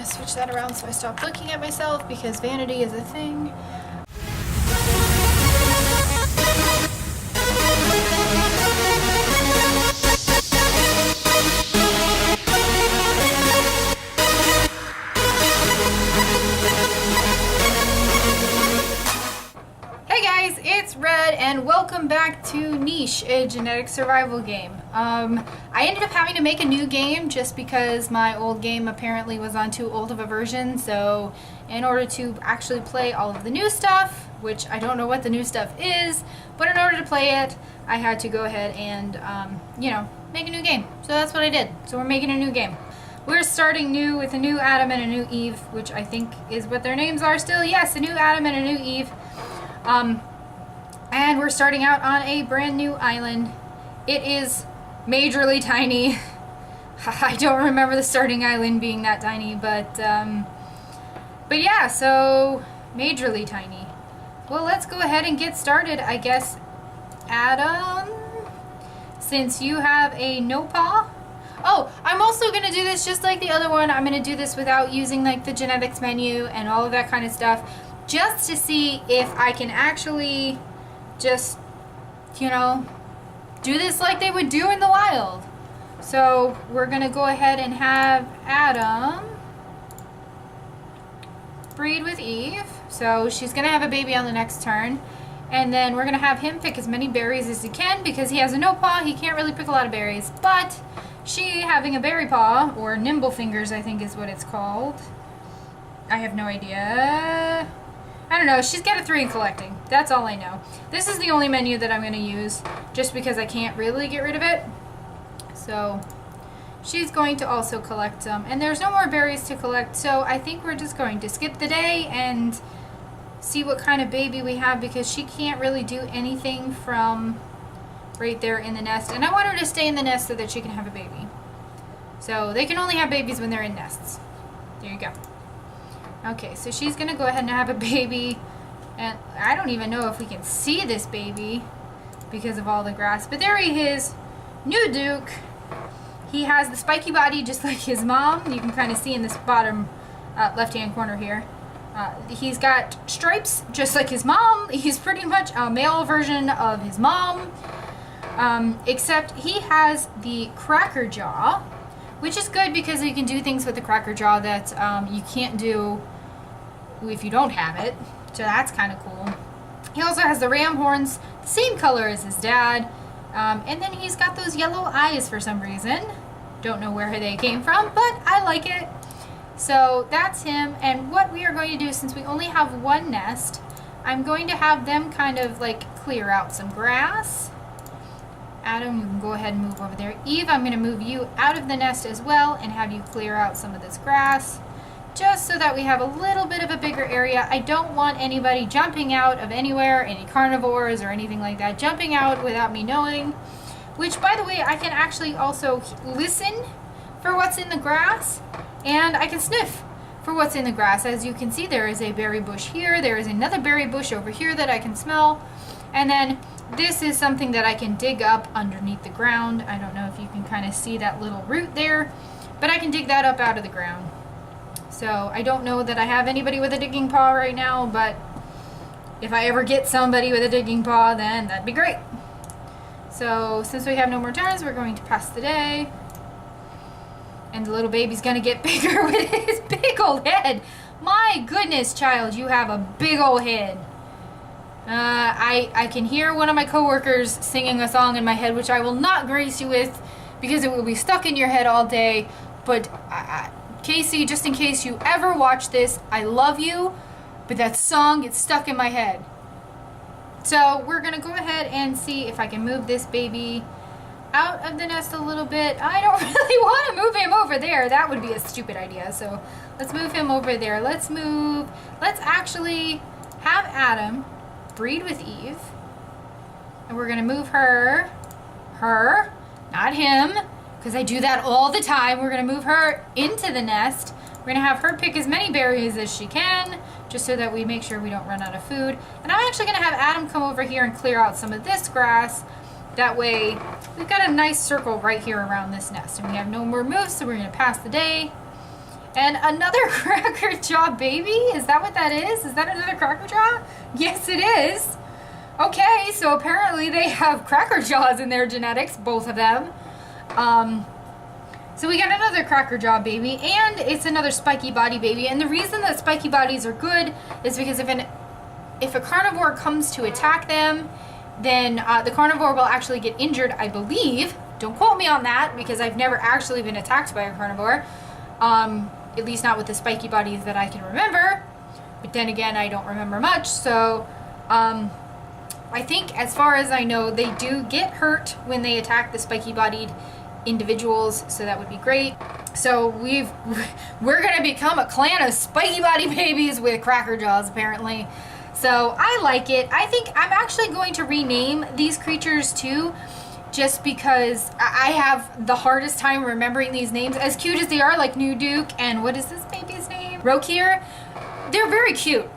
gonna switch that around so I stop looking at myself because vanity is a thing. It's Red and welcome back to Niche, a genetic survival game. I ended up having to make a new game just because my old game apparently was on too old of a version, so in order to actually play all of the new stuff, which I don't know what the new stuff is, but in order to play it, I had to go ahead and, make a new game. So that's what I did. So we're making a new game. We're starting new with a new Adam and a new Eve, which I think is what their names are still. Yes, a new Adam and a new Eve. And we're starting out on a brand new island. It is majorly tiny. I don't remember the starting island being that tiny, but yeah, so majorly tiny. Well, let's go ahead and get started, I guess. Adam, since you have a no paw. Oh, I'm also going to do this just like the other one. I'm going to do this without using like the genetics menu and all of that kind of stuff, just to see if I can actually just, do this like they would do in the wild. So we're going to go ahead and have Adam breed with Eve. So she's going to have a baby on the next turn. And then we're going to have him pick as many berries as he can because he has a no paw. He can't really pick a lot of berries. But she having a berry paw, or nimble fingers I think is what it's called. I have no idea. I don't know, she's got a 3 in collecting. That's all I know. This is the only menu that I'm going to use, just because I can't really get rid of it. So, she's going to also collect some. And there's no more berries to collect, so I think we're just going to skip the day and see what kind of baby we have, because she can't really do anything from right there in the nest. And I want her to stay in the nest so that she can have a baby. So, they can only have babies when they're in nests. There you go. Okay, so she's going to go ahead and have a baby, and I don't even know if we can see this baby because of all the grass, but there he is, new Duke. He has the spiky body just like his mom. You can kind of see in this bottom left-hand corner here. He's got stripes just like his mom. He's pretty much a male version of his mom, except he has the cracker jaw, which is good because you can do things with the cracker jaw that you can't do if you don't have it. So that's kind of cool. He also has the ram horns, the same color as his dad. And then he's got those yellow eyes for some reason. Don't know where they came from, but I like it. So that's him. And what we are going to do, since we only have one nest, I'm going to have them kind of like clear out some grass. Adam, you can go ahead and move over there. Eve, I'm going to move you out of the nest as well and have you clear out some of this grass, just so that we have a little bit of a bigger area. I don't want anybody jumping out of anywhere, any carnivores or anything like that, jumping out without me knowing. Which, by the way, I can actually also listen for what's in the grass, and I can sniff for what's in the grass. As you can see, there is a berry bush here. There is another berry bush over here that I can smell. And then this is something that I can dig up underneath the ground. I don't know if you can kind of see that little root there, but I can dig that up out of the ground. So I don't know that I have anybody with a digging paw right now, but if I ever get somebody with a digging paw, then that'd be great. So since we have no more turns, we're going to pass the day. And the little baby's going to get bigger with his big old head. My goodness, child, you have a big old head. I can hear one of my coworkers singing a song in my head, which I will not grace you with because it will be stuck in your head all day. But Casey, just in case you ever watch this, I love you, but that song gets stuck in my head. So we're going to go ahead and see if I can move this baby out of the nest a little bit. I don't really want to move him over there. That would be a stupid idea. So let's move him over there. Let's actually have Adam breed with Eve. And we're going to move her, not him, because I do that all the time. We're going to move her into the nest. We're going to have her pick as many berries as she can, just so that we make sure we don't run out of food. And I'm actually going to have Adam come over here and clear out some of this grass. That way, we've got a nice circle right here around this nest. And we have no more moves, so we're going to pass the day. And another Cracker Jaw baby? Is that what that is? Is that another Cracker Jaw? Yes, it is. Okay, so apparently they have Cracker Jaws in their genetics, both of them. So we got another Cracker Jaw baby, and it's another spiky body baby. And the reason that spiky bodies are good is because if a carnivore comes to attack them, then the carnivore will actually get injured, I believe. Don't quote me on that, because I've never actually been attacked by a carnivore. At least not with the spiky bodies that I can remember. But then again, I don't remember much, so I think, as far as I know, they do get hurt when they attack the spiky bodied individuals, so that would be great. So we're gonna become a clan of spiky body babies with Cracker Jaws, apparently. So I like it. I think I'm actually going to rename these creatures too, just because I have the hardest time remembering these names. As cute as they are, like New Duke and what is this baby's name? Rokir. They're very cute.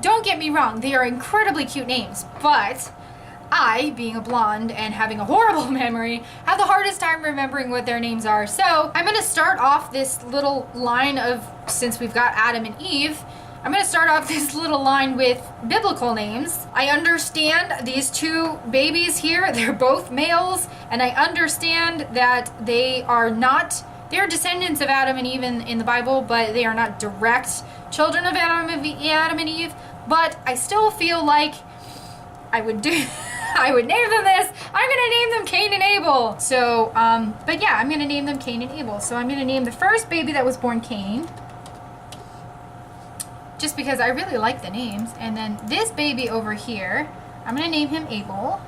Don't get me wrong, they are incredibly cute names, but I, being a blonde and having a horrible memory, have the hardest time remembering what their names are. So I'm going to start off this little line of, since we've got Adam and Eve, I'm going to start off this little line with biblical names. I understand these two babies here, they're both males, and I understand that they are not, they're descendants of Adam and Eve in the Bible, but they are not direct children of Adam and Eve. But I still feel like I would name them this. I'm going to name them Cain and Abel. So, but yeah, I'm going to name them Cain and Abel. So I'm going to name the first baby that was born Cain, just because I really like the names. And then this baby over here, I'm going to name him Abel.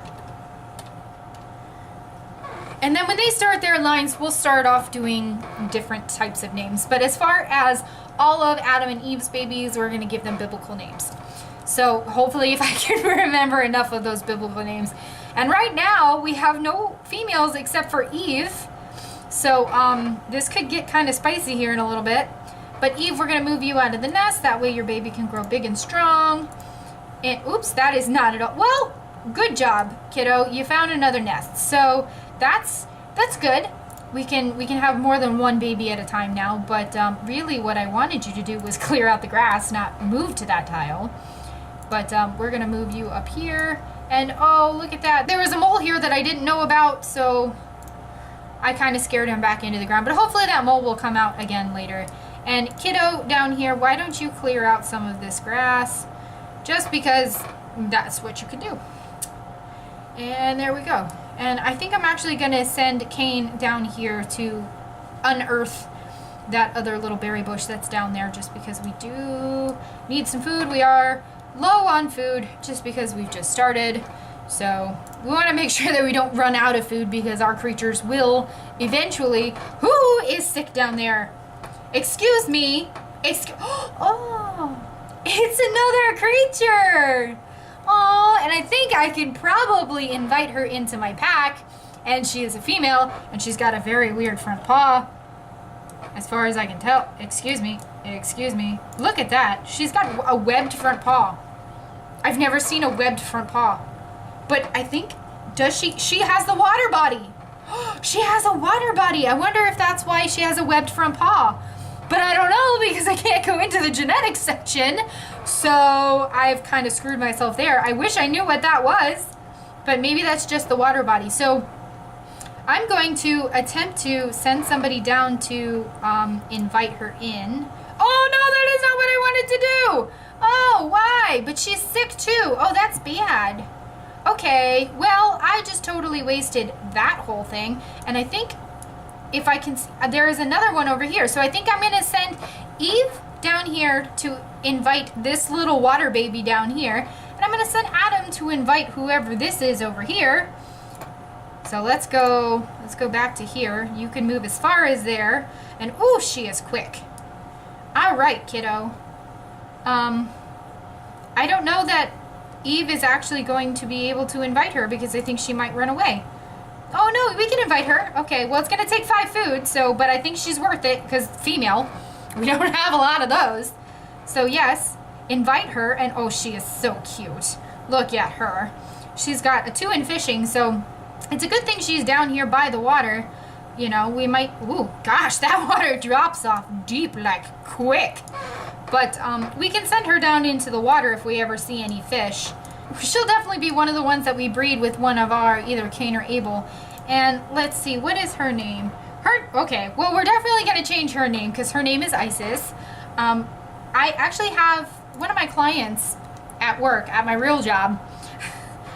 And then when they start their lines, we'll start off doing different types of names. But as far as all of Adam and Eve's babies, we're going to give them biblical names. So hopefully if I can remember enough of those biblical names. And right now we have no females except for Eve. So this could get kind of spicy here in a little bit. But Eve, we're going to move you out of the nest. That way your baby can grow big and strong. And oops, that is not at all. Well, good job, kiddo. You found another nest. So that's good. We can have more than one baby at a time now. But really what I wanted you to do was clear out the grass, not move to that tile. But we're going to move you up here. And oh, look at that. There was a mole here that I didn't know about, so I kind of scared him back into the ground. But hopefully that mole will come out again later. And kiddo down here, why don't you clear out some of this grass? Just because that's what you can do. And there we go. And I think I'm actually going to send Cain down here to unearth that other little berry bush that's down there, just because we do need some food. We are low on food just because we've just started. So we want to make sure that we don't run out of food, because our creatures will eventually. Who is sick down there? Excuse me. Oh, it's another creature. Oh, and I think I can probably invite her into my pack. And she is a female, and she's got a very weird front paw, as far as I can tell. Excuse me. Excuse me. Look at that. She's got a webbed front paw. I've never seen a webbed front paw. But I think, does she has the water body. She has a water body. I wonder if that's why she has a webbed front paw. But I don't know, because I can't go into the genetics section. So I've kind of screwed myself there. I wish I knew what that was. But maybe that's just the water body. So I'm going to attempt to send somebody down to invite her in. Oh, no, that is not what I wanted to do. Oh, why? But she's sick too. Oh, that's bad. Okay, well, I just totally wasted that whole thing. And I think if I can, there is another one over here. So I think I'm going to send Eve down here to invite this little water baby down here. And I'm going to send Adam to invite whoever this is over here. So let's go back to here. You can move as far as there. And ooh, she is quick. All right, kiddo. I don't know that Eve is actually going to be able to invite her, because I think she might run away. Oh no, we can invite her. Okay, well, it's going to take 5 food, so, but I think she's worth it, because female. We don't have a lot of those. So yes, invite her, and oh, she is so cute. Look at her. She's got a 2 in fishing, so it's a good thing she's down here by the water. You know, we might, ooh, gosh, that water drops off deep like quick. But we can send her down into the water if we ever see any fish. She'll definitely be one of the ones that we breed with one of our, either Cain or Abel. And let's see, what is her name? Okay, well, we're definitely going to change her name because her name is Isis. I actually have one of my clients at work, at my real job,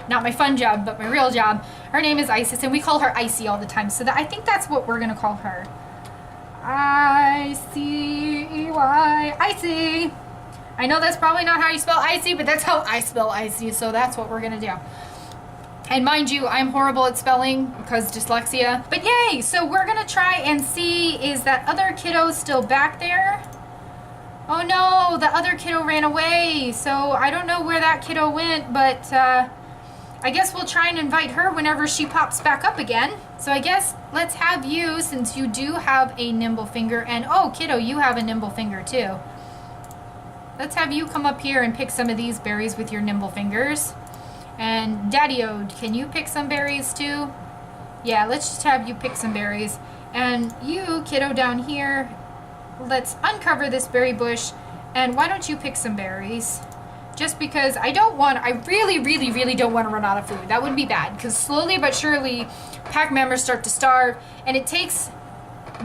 not my fun job, but my real job. Her name is Isis, and we call her Icy all the time. So I think that's what we're going to call her. I-C-E-Y. Icy. I know that's probably not how you spell icy, but that's how I spell icy, so that's what we're going to do. And mind you, I'm horrible at spelling because dyslexia. But yay! So we're going to try and see, is that other kiddo still back there? Oh no, the other kiddo ran away. So I don't know where that kiddo went, but I guess we'll try and invite her whenever she pops back up again. So I guess let's have you, since you do have a nimble finger, and oh kiddo, you have a nimble finger too. Let's have you come up here and pick some of these berries with your nimble fingers. And Daddy-O, can you pick some berries too? Yeah, let's just have you pick some berries. And you, kiddo, down here, let's uncover this berry bush. And why don't you pick some berries? Just because I really, really, really don't want to run out of food. That would be bad, because slowly but surely, pack members start to starve, and it takes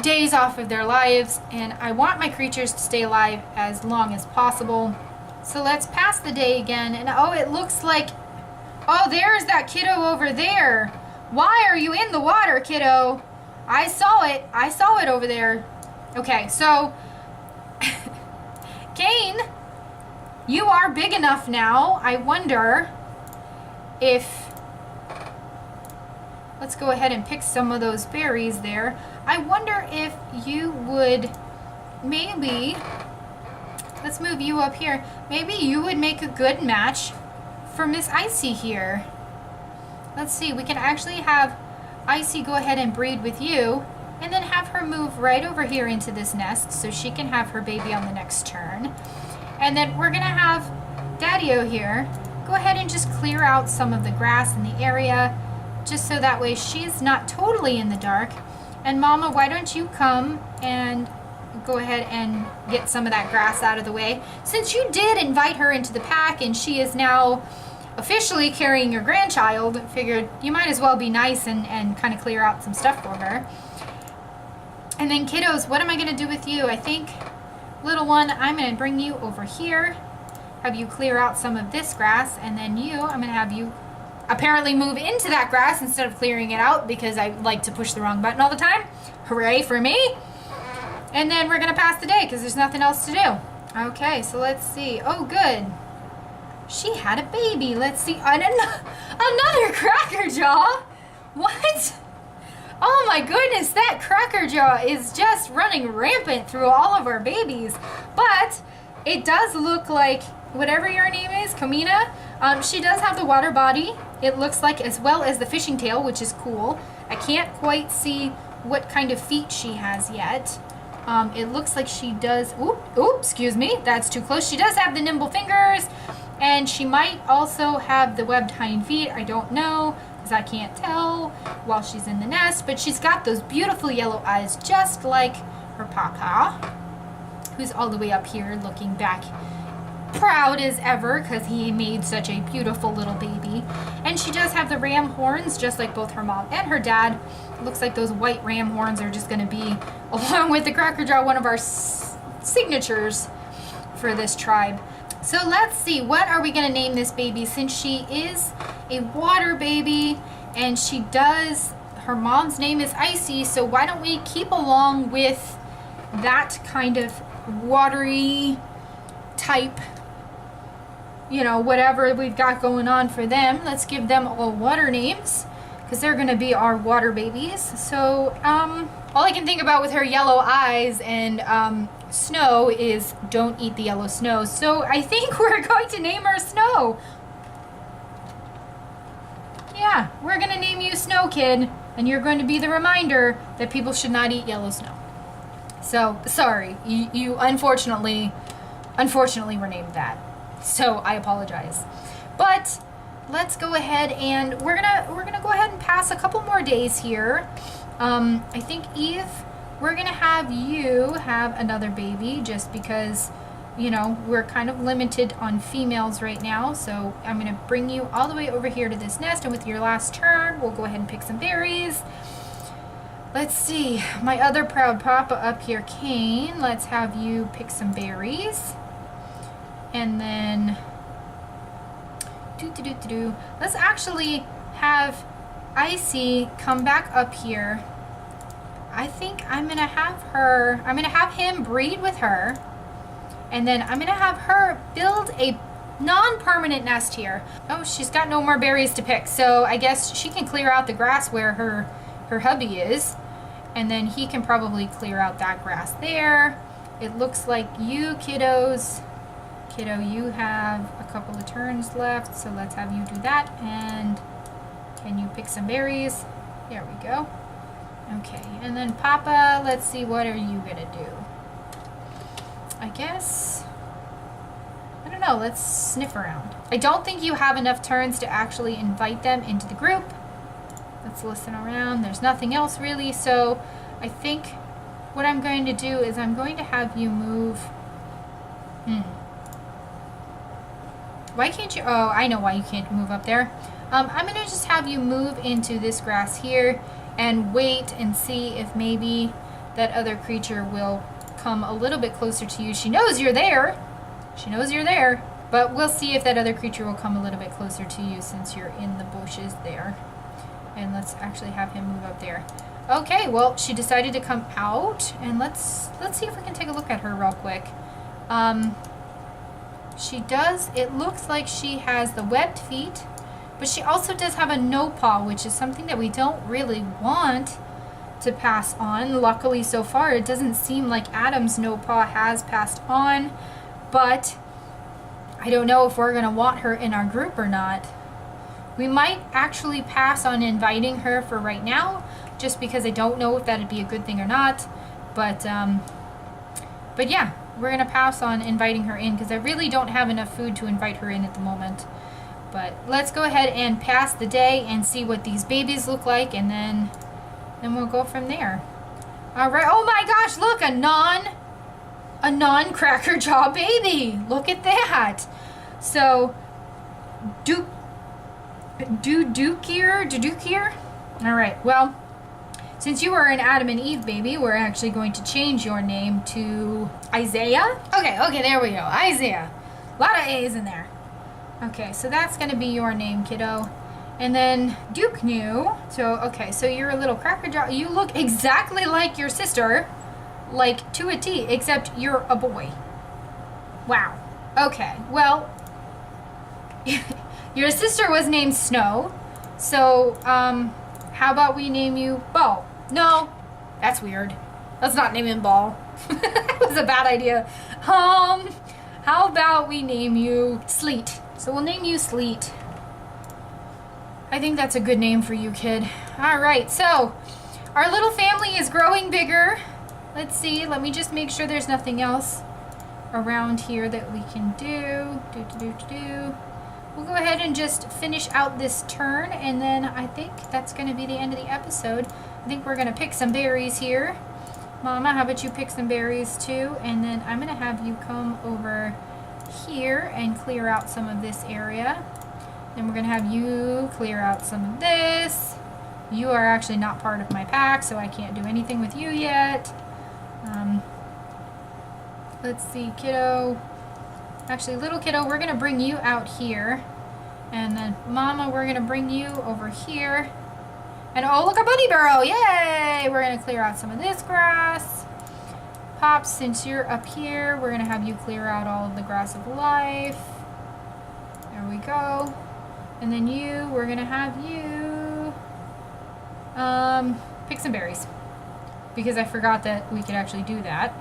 days off of their lives, and I want my creatures to stay alive as long as possible. So let's pass the day again, and oh, it looks like, oh, there's that kiddo over there. Why are you in the water, kiddo? I saw it over there. Okay, so Cain, you are big enough now. I wonder if, let's go ahead and pick some of those berries there. I wonder if you would maybe, let's move you up here. Maybe you would make a good match for Miss Icy here. Let's see, we can actually have Icy go ahead and breed with you, and then have her move right over here into this nest so she can have her baby on the next turn. And then we're gonna have Daddy-O here go ahead and just clear out some of the grass in the area, just so that way she's not totally in the dark. And Mama, why don't you come and go ahead and get some of that grass out of the way. Since you did invite her into the pack and she is now officially carrying your grandchild, figured you might as well be nice and kind of clear out some stuff for her. And then kiddos, what am I going to do with you? I think, little one, I'm going to bring you over here, have you clear out some of this grass, and then you, I'm going to have you apparently move into that grass instead of clearing it out because I like to push the wrong button all the time. Hooray for me. And then we're going to pass the day because there's nothing else to do. Okay, so let's see. Oh, good. She had a baby. Let's see. Another Cracker Jaw? What? Oh my goodness, that Cracker Jaw is just running rampant through all of our babies. But it does look like, whatever your name is, Kamina, she does have the water body, it looks like, as well as the fishing tail, which is cool. I can't quite see what kind of feet she has yet. It looks like she does, excuse me, that's too close. She does have the nimble fingers, and she might also have the webbed hind feet. I don't know, because I can't tell while she's in the nest, but she's got those beautiful yellow eyes, just like her papa, who's all the way up here looking back, proud as ever, because he made such a beautiful little baby. And she does have the ram horns, just like both her mom and her dad. It looks like those white ram horns are just going to be, along with the Cracker Jaw, one of our signatures for this tribe. So let's see, what are we going to name this baby? Since she is a water baby, and she does, her mom's name is Icy, so why don't we keep along with that kind of watery type, you know, whatever we've got going on for them. Let's give them all water names, because they're going to be our water babies. So all I can think about with her yellow eyes and Snow is don't eat the yellow snow. So I think we're going to name her Snow. Yeah, we're going to name you Snow, kid, and you're going to be the reminder that people should not eat yellow snow. So sorry, you unfortunately were named that. So I apologize. But let's go ahead and we're gonna go ahead and pass a couple more days here. I think Eve, we're gonna have you have another baby just because, you know, we're kind of limited on females right now. So I'm gonna bring you all the way over here to this nest, and with your last turn, we'll go ahead and pick some berries. Let's see, my other proud papa up here, Kane. Let's have you pick some berries. And then, let's actually have Icy come back up here. I think I'm gonna have him breed with her. And then I'm gonna have her build a non-permanent nest here. Oh, she's got no more berries to pick. So I guess she can clear out the grass where her hubby is. And then he can probably clear out that grass there. It looks like you kiddo, you have a couple of turns left. So let's have you do that. And can you pick some berries? There we go. Okay, and then Papa, let's see, what are you gonna do? I guess, I don't know, let's sniff around. I don't think you have enough turns to actually invite them into the group. Let's listen around. There's nothing else really, so I think what I'm going to do is I'm going to have you move. Why can't you? Oh, I know why you can't move up there. I'm going to just have you move into this grass here and wait and see if maybe that other creature will come a little bit closer to you. She knows you're there. She knows you're there. But we'll see if that other creature will come a little bit closer to you since you're in the bushes there. And let's actually have him move up there. Okay, well, she decided to come out. And let's see if we can take a look at her real quick. She does, it looks like she has the webbed feet. But she also does have a no paw, which is something that we don't really want to pass on. Luckily, so far, it doesn't seem like Adam's no paw has passed on. But I don't know if we're going to want her in our group or not. We might actually pass on inviting her for right now, just because I don't know if that'd be a good thing or not. But yeah, we're going to pass on inviting her in because I really don't have enough food to invite her in at the moment. But let's go ahead and pass the day and see what these babies look like, and then we'll go from there. All right. Oh my gosh, look, a non-cracker jaw baby. Look at that. So, Dudukier? All right, well, since you are an Adam and Eve baby, we're actually going to change your name to Isaiah. Okay, there we go, Isaiah. A lot of A's in there. Okay, so that's going to be your name, kiddo. And then Duke New. So, okay, so you're a little cracker jaw. You look exactly like your sister, like to a T, except you're a boy. Wow. Okay, well, your sister was named Snow. So, how about we name you Ball? No, that's weird. Let's not name him Ball. That was a bad idea. How about we name you Sleet? So we'll name you Sleet. I think that's a good name for you, kid. All right, so our little family is growing bigger. Let's see. Let me just make sure there's nothing else around here that we can do. We'll go ahead and just finish out this turn, and then I think that's going to be the end of the episode. I think we're going to pick some berries here. Mama, how about you pick some berries too? And then I'm going to have you come over here and clear out some of this area. Then we're going to have you clear out some of this. You are actually not part of my pack, so I can't do anything with you yet. Let's see, kiddo. Actually, little kiddo, we're going to bring you out here. And then Mama, we're going to bring you over here. And oh, look, a bunny burrow. Yay! We're going to clear out some of this grass. Pops, since you're up here, we're going to have you clear out all of the grass of life. There we go. And then you, we're going to have you pick some berries. Because I forgot that we could actually do that.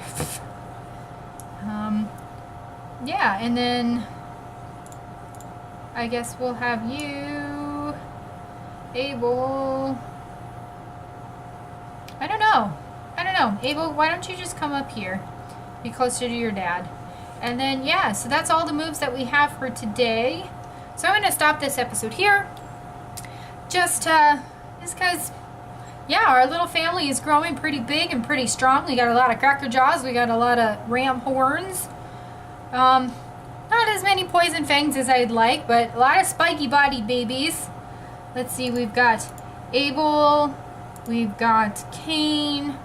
Yeah, and then I guess we'll have you, Abel. I don't know. Abel, why don't you just come up here? Be closer to your dad. And then, yeah, so that's all the moves that we have for today. So I'm going to stop this episode here. Just because, yeah, our little family is growing pretty big and pretty strong. We got a lot of cracker jaws. We got a lot of ram horns. Not as many poison fangs as I'd like, but a lot of spiky bodied babies. Let's see, we've got Abel, we've got Cain,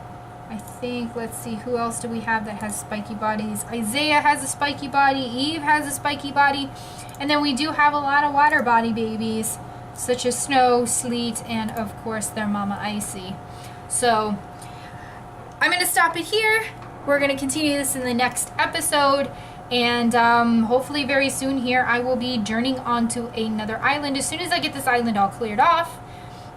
I think, let's see, who else do we have that has spiky bodies? Isaiah has a spiky body, Eve has a spiky body, and then we do have a lot of water body babies, such as Snow, Sleet, and of course their mama Icy. So, I'm going to stop it here. We're going to continue this in the next episode. And hopefully very soon here I will be journeying onto another island. As soon as I get this island all cleared off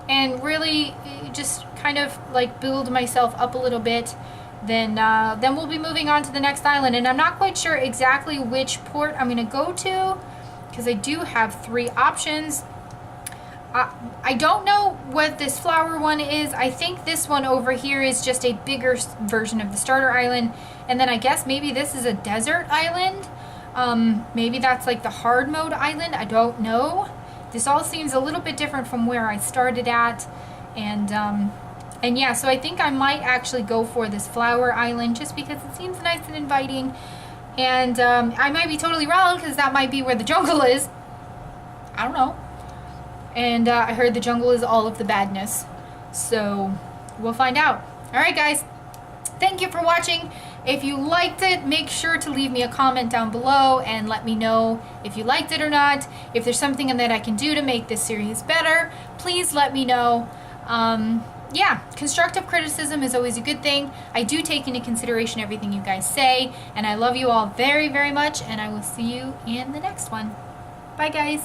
and really just kind of like build myself up a little bit, then we'll be moving on to the next island. And I'm not quite sure exactly which port I'm going to go to because I do have 3 options. I don't know what this flower one is. I think this one over here is just a bigger version of the starter island. And then I guess maybe this is a desert island. Maybe that's like the hard mode island. I don't know. This all seems a little bit different from where I started at. And yeah, so I think I might actually go for this flower island just because it seems nice and inviting. And I might be totally wrong because that might be where the jungle is. I don't know. And I heard the jungle is all of the badness. So we'll find out. Alright guys, thank you for watching. If you liked it, make sure to leave me a comment down below and let me know if you liked it or not. If there's something that I can do to make this series better, please let me know. Yeah, constructive criticism is always a good thing. I do take into consideration everything you guys say, and I love you all very, very much, and I will see you in the next one. Bye guys.